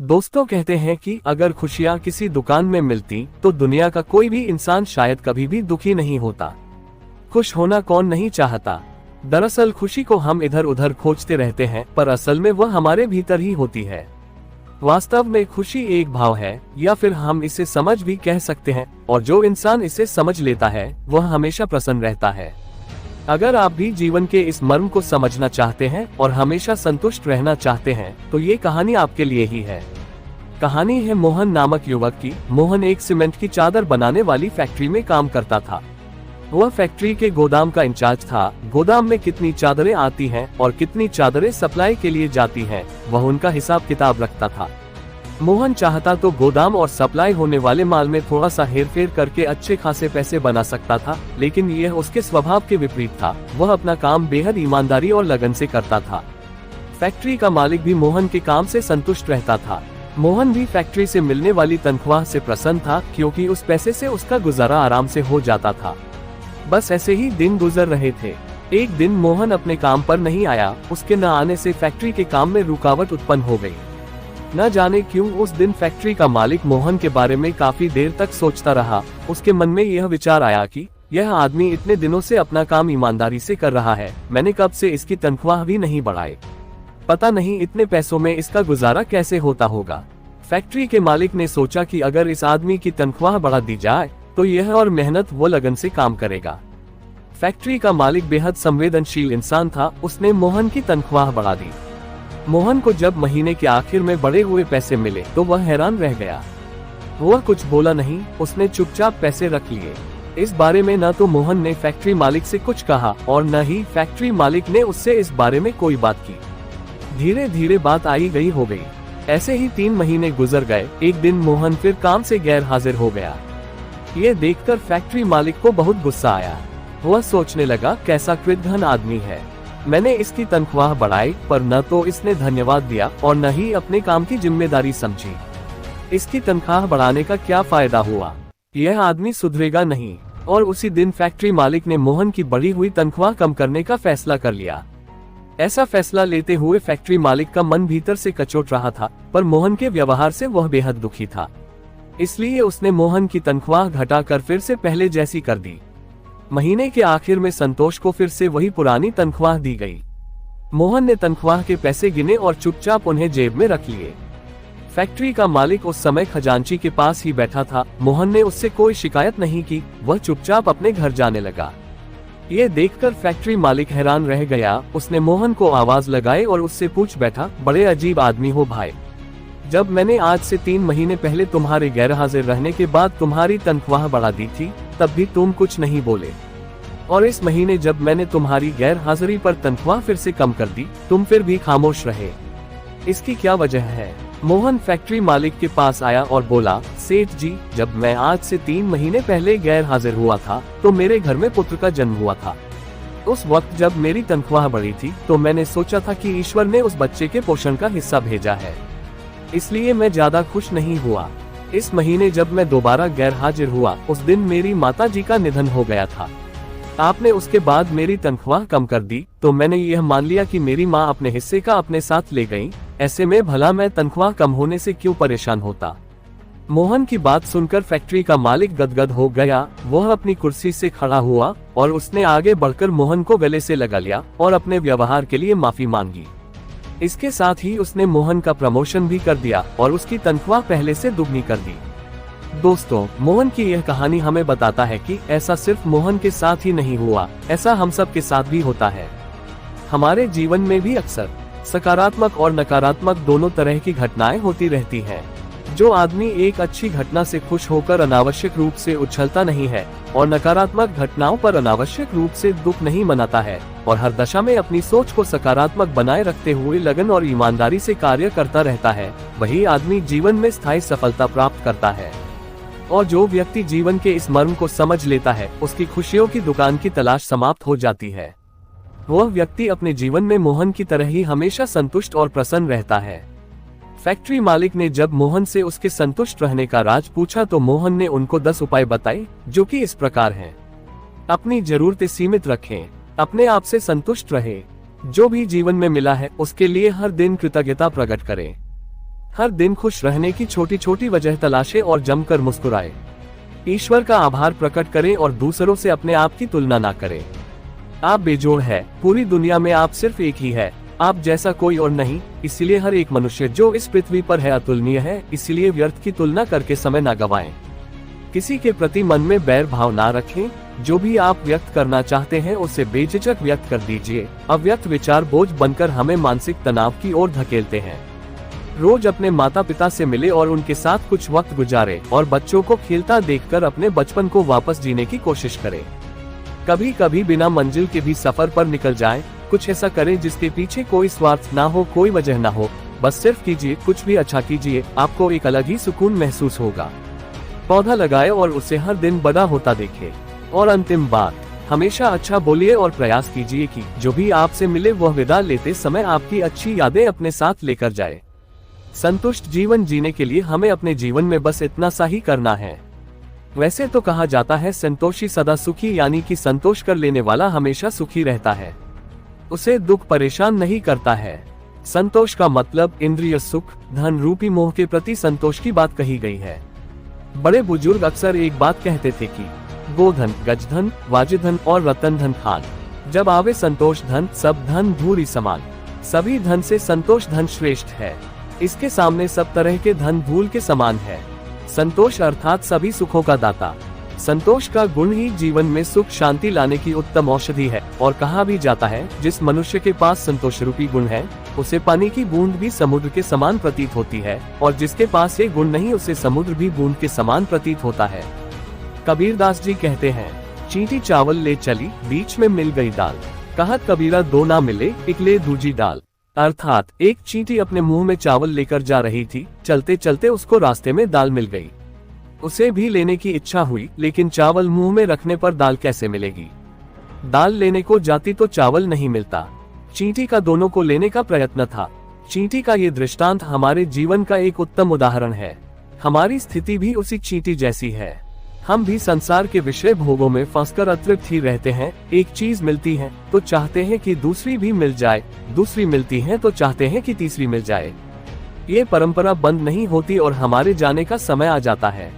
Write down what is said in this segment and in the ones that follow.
दोस्तों कहते हैं कि अगर खुशियां किसी दुकान में मिलती तो दुनिया का कोई भी इंसान शायद कभी भी दुखी नहीं होता। खुश होना कौन नहीं चाहता। दरअसल खुशी को हम इधर उधर खोजते रहते हैं, पर असल में वह हमारे भीतर ही होती है। वास्तव में खुशी एक भाव है, या फिर हम इसे समझ भी कह सकते हैं, और जो इंसान इसे समझ लेता है वह हमेशा प्रसन्न रहता है। अगर आप भी जीवन के इस मर्म को समझना चाहते हैं और हमेशा संतुष्ट रहना चाहते हैं तो ये कहानी आपके लिए ही है। कहानी है मोहन नामक युवक की। मोहन एक सीमेंट की चादर बनाने वाली फैक्ट्री में काम करता था। वह फैक्ट्री के गोदाम का इंचार्ज था। गोदाम में कितनी चादरें आती हैं और कितनी चादरें सप्लाई के लिए जाती हैं, वह उनका हिसाब किताब रखता था। मोहन चाहता तो गोदाम और सप्लाई होने वाले माल में थोड़ा सा हेरफेर करके अच्छे खासे पैसे बना सकता था, लेकिन यह उसके स्वभाव के विपरीत था। वह अपना काम बेहद ईमानदारी और लगन से करता था। फैक्ट्री का मालिक भी मोहन के काम से संतुष्ट रहता था। मोहन भी फैक्ट्री से मिलने वाली तनख्वाह से प्रसन्न था, क्योंकि उस पैसे से उसका गुजारा आराम से हो जाता था। बस ऐसे ही दिन गुजर रहे थे। एक दिन मोहन अपने काम पर नहीं आया। उसके न आने से फैक्ट्री के काम में रुकावट उत्पन्न हो गई। न जाने क्यों उस दिन फैक्ट्री का मालिक मोहन के बारे में काफी देर तक सोचता रहा। उसके मन में यह विचार आया कि यह आदमी इतने दिनों से अपना काम ईमानदारी से कर रहा है, मैंने कब से इसकी तनख्वाह भी नहीं बढ़ाई। पता नहीं इतने पैसों में इसका गुजारा कैसे होता होगा। फैक्ट्री के मालिक ने सोचा कि अगर इस आदमी की तनख्वाह बढ़ा दी जाए तो यह और मेहनत वो लगन से काम करेगा। फैक्ट्री का मालिक बेहद संवेदनशील इंसान था। उसने मोहन की तनख्वाह बढ़ा दी। मोहन को जब महीने के आखिर में बढ़े हुए पैसे मिले तो वह हैरान रह गया। वह कुछ बोला नहीं, उसने चुपचाप पैसे रख लिए। इस बारे में न तो मोहन ने फैक्ट्री मालिक से कुछ कहा और न ही फैक्ट्री मालिक ने उससे इस बारे में कोई बात की। धीरे धीरे बात आई गई हो गई। ऐसे ही 3 महीने गुजर गए। एक दिन मोहन फिर काम से गैर हाजिर हो गया। ये देखकर फैक्ट्री मालिक को बहुत गुस्सा आया। वह सोचने लगा, कैसा कृतघ्न आदमी है। मैंने इसकी तनख्वाह बढ़ाई, पर न तो इसने धन्यवाद दिया और न ही अपने काम की जिम्मेदारी समझी। इसकी तनख्वाह बढ़ाने का क्या फायदा हुआ। यह आदमी सुधरेगा नहीं। और उसी दिन फैक्ट्री मालिक ने मोहन की बढ़ी हुई तनख्वाह कम करने का फैसला कर लिया। ऐसा फैसला लेते हुए फैक्ट्री मालिक का मन भीतर से कचोट रहा था, पर मोहन के व्यवहार से वह बेहद दुखी था। इसलिए उसने मोहन की तनख्वाह घटाकर फिर से पहले जैसी कर दी। महीने के आखिर में संतोष को फिर से वही पुरानी तनख्वाह दी गई। मोहन ने तनख्वाह के पैसे गिने और चुपचाप उन्हें जेब में रख लिए। फैक्ट्री का मालिक उस समय खजांची के पास ही बैठा था। मोहन ने उससे कोई शिकायत नहीं की। वह चुपचाप अपने घर जाने लगा। ये देखकर फैक्ट्री मालिक हैरान रह गया। उसने मोहन को आवाज लगाई और उससे पूछ बैठा, बड़े अजीब आदमी हो भाई। जब मैंने आज से 3 महीने पहले तुम्हारे गैर हाजिर रहने के बाद तुम्हारी तनख्वाह बढ़ा दी थी, तब भी तुम कुछ नहीं बोले, और इस महीने जब मैंने तुम्हारी गैर हाजिरी पर तनख्वाह फिर से कम कर दी, तुम फिर भी खामोश रहे। इसकी क्या वजह है। मोहन फैक्ट्री मालिक के पास आया और बोला, सेठ जी, जब मैं आज से 3 महीने पहले गैर हाजिर हुआ था तो मेरे घर में पुत्र का जन्म हुआ था। उस वक्त जब मेरी तनख्वाह बढ़ी थी तो मैंने सोचा था कि ईश्वर ने उस बच्चे के पोषण का हिस्सा भेजा है, इसलिए मैं ज्यादा खुश नहीं हुआ। इस महीने जब मैं दोबारा गैर हाजिर हुआ, उस दिन मेरी माता जी का निधन हो गया था। आपने उसके बाद मेरी तनख्वाह कम कर दी, तो मैंने यह मान लिया कि मेरी माँ अपने हिस्से का अपने साथ ले गई। ऐसे में भला मैं तनख्वाह कम होने से क्यों परेशान होता। मोहन की बात सुनकर फैक्ट्री का मालिक गदगद हो गया। वह अपनी कुर्सी से खड़ा हुआ और उसने आगे बढ़कर मोहन को गले से लगा लिया और अपने व्यवहार के लिए माफी मांगी। इसके साथ ही उसने मोहन का प्रमोशन भी कर दिया और उसकी तनख्वाह पहले से दुगनी कर दी। दोस्तों, मोहन की यह कहानी हमें बताता है कि ऐसा सिर्फ मोहन के साथ ही नहीं हुआ, ऐसा हम सब के साथ भी होता है। हमारे जीवन में भी अक्सर सकारात्मक और नकारात्मक दोनों तरह की घटनाएं होती रहती हैं। जो आदमी एक अच्छी घटना से खुश होकर अनावश्यक रूप से उछलता नहीं है और नकारात्मक घटनाओं पर अनावश्यक रूप से दुख नहीं मनाता है और हर दशा में अपनी सोच को सकारात्मक बनाए रखते हुए लगन और ईमानदारी से कार्य करता रहता है, वही आदमी जीवन में स्थायी सफलता प्राप्त करता है। और जो व्यक्ति जीवन के इस मर्म को समझ लेता है, उसकी खुशियों की दुकान की तलाश समाप्त हो जाती है। वह व्यक्ति अपने जीवन में मोहन की तरह ही हमेशा संतुष्ट और प्रसन्न रहता है। फैक्ट्री मालिक ने जब मोहन से उसके संतुष्ट रहने का राज पूछा तो मोहन ने उनको 10 उपाय बताए, जो कि इस प्रकार हैं। अपनी जरूरतें सीमित रखें, अपने आप से संतुष्ट रहें, जो भी जीवन में मिला है उसके लिए हर दिन कृतज्ञता प्रकट करें, हर दिन खुश रहने की छोटी छोटी वजह तलाशे और जमकर मुस्कुराए। ईश्वर का आभार प्रकट करें और दूसरों से अपने आप की तुलना ना करें। आप बेजोड़ है, पूरी दुनिया में आप सिर्फ एक ही है, आप जैसा कोई और नहीं। इसलिए हर एक मनुष्य जो इस पृथ्वी पर है अतुलनीय है। इसलिए व्यर्थ की तुलना करके समय ना गवाएं। किसी के प्रति मन में बैर भाव ना रखें। जो भी आप व्यक्त करना चाहते हैं उसे बेझिझक व्यक्त कर दीजिए। अव्यक्त विचार बोझ बनकर हमें मानसिक तनाव की ओर धकेलते हैं। रोज अपने माता पिता से मिले और उनके साथ कुछ वक्त गुजारे और बच्चों को खेलता देखकर अपने बचपन को वापस जीने की कोशिश करें। कभी कभी बिना मंजिल के भी सफर पर निकल जाएं। कुछ ऐसा करें जिसके पीछे कोई स्वार्थ ना हो, कोई वजह ना हो। बस सिर्फ कीजिए, कुछ भी अच्छा कीजिए, आपको एक अलग ही सुकून महसूस होगा। पौधा लगाए और उसे हर दिन बड़ा होता देखे। और अंतिम बात, हमेशा अच्छा बोलिए और प्रयास कीजिए कि जो भी आपसे मिले वह विदा लेते समय आपकी अच्छी यादें अपने साथ लेकर जाए। संतुष्ट जीवन जीने के लिए हमें अपने जीवन में बस इतना सा ही करना है। वैसे तो कहा जाता है संतोषी सदा सुखी, यानी कि संतोष कर लेने वाला हमेशा सुखी रहता है, उसे दुख परेशान नहीं करता है। संतोष का मतलब इंद्रिय सुख, धन रूपी मोह के प्रति संतोष की बात कही गई है। बड़े बुजुर्ग अक्सर एक बात कहते थे कि गोधन, गजधन, वाजिधन और रतन धन खान। जब आवे संतोष धन, सब धन धूरी समान। सभी धन से संतोष धन श्रेष्ठ है। इसके सामने सब तरह के धन धूल के समान है। संतोष अर्थात सभी सुखों का दाता। संतोष का गुण ही जीवन में सुख शांति लाने की उत्तम औषधि है। और कहा भी जाता है, जिस मनुष्य के पास संतोष रूपी गुण है उसे पानी की बूंद भी समुद्र के समान प्रतीत होती है, और जिसके पास ये गुण नहीं उसे समुद्र भी बूंद के समान प्रतीत होता है। कबीरदास जी कहते हैं, चींटी चावल ले चली, बीच में मिल गई दाल। कहत कबीरा दो ना मिले, इकले दूजी दाल। अर्थात एक चींटी अपने मुंह में चावल लेकर जा रही थी। चलते चलते उसको रास्ते में दाल मिल गई। उसे भी लेने की इच्छा हुई, लेकिन चावल मुंह में रखने पर दाल कैसे मिलेगी। दाल लेने को जाती तो चावल नहीं मिलता। चींटी का दोनों को लेने का प्रयत्न था। चींटी का ये दृष्टांत हमारे जीवन का एक उत्तम उदाहरण है। हमारी स्थिति भी उसी चींटी जैसी है। हम भी संसार के विषय भोगों में फंसकर अतृप्त ही रहते हैं। एक चीज मिलती है तो चाहते हैं कि दूसरी भी मिल जाए, दूसरी मिलती है तो चाहते हैं कि तीसरी मिल जाए। ये परंपरा बंद नहीं होती और हमारे जाने का समय आ जाता है।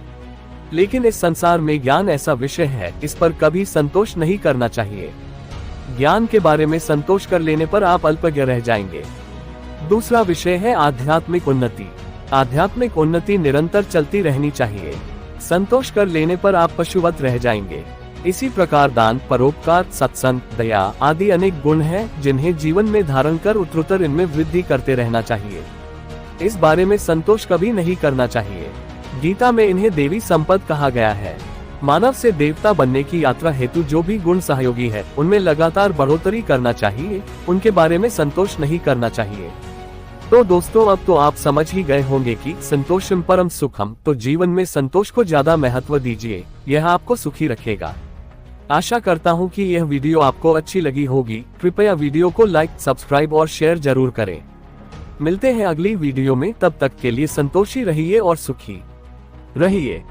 लेकिन इस संसार में ज्ञान ऐसा विषय है, इस पर कभी संतोष नहीं करना चाहिए। ज्ञान के बारे में संतोष कर लेने पर आप अल्पज्ञ रह जाएंगे। दूसरा विषय है आध्यात्मिक उन्नति। आध्यात्मिक उन्नति निरंतर चलती रहनी चाहिए। संतोष कर लेने पर आप पशुवत रह जाएंगे। इसी प्रकार दान, परोपकार, सत्संग, दया आदि अनेक गुण हैं जिन्हें जीवन में धारण कर उत्तरोत्तर इनमें वृद्धि करते रहना चाहिए। इस बारे में संतोष कभी नहीं करना चाहिए। गीता में इन्हें देवी संपद कहा गया है। मानव से देवता बनने की यात्रा हेतु जो भी गुण सहयोगी है उनमें लगातार बढ़ोतरी करना चाहिए, उनके बारे में संतोष नहीं करना चाहिए। तो दोस्तों, अब तो आप समझ ही गए होंगे कि संतोषम परम सुखम। तो जीवन में संतोष को ज्यादा महत्व दीजिए, यह आपको सुखी रखेगा। आशा करता हूँ कि यह वीडियो आपको अच्छी लगी होगी। कृपया वीडियो को लाइक, सब्सक्राइब और शेयर जरूर करें। मिलते हैं अगली वीडियो में, तब तक के लिए संतोषी रहिए और सुखी रहिए।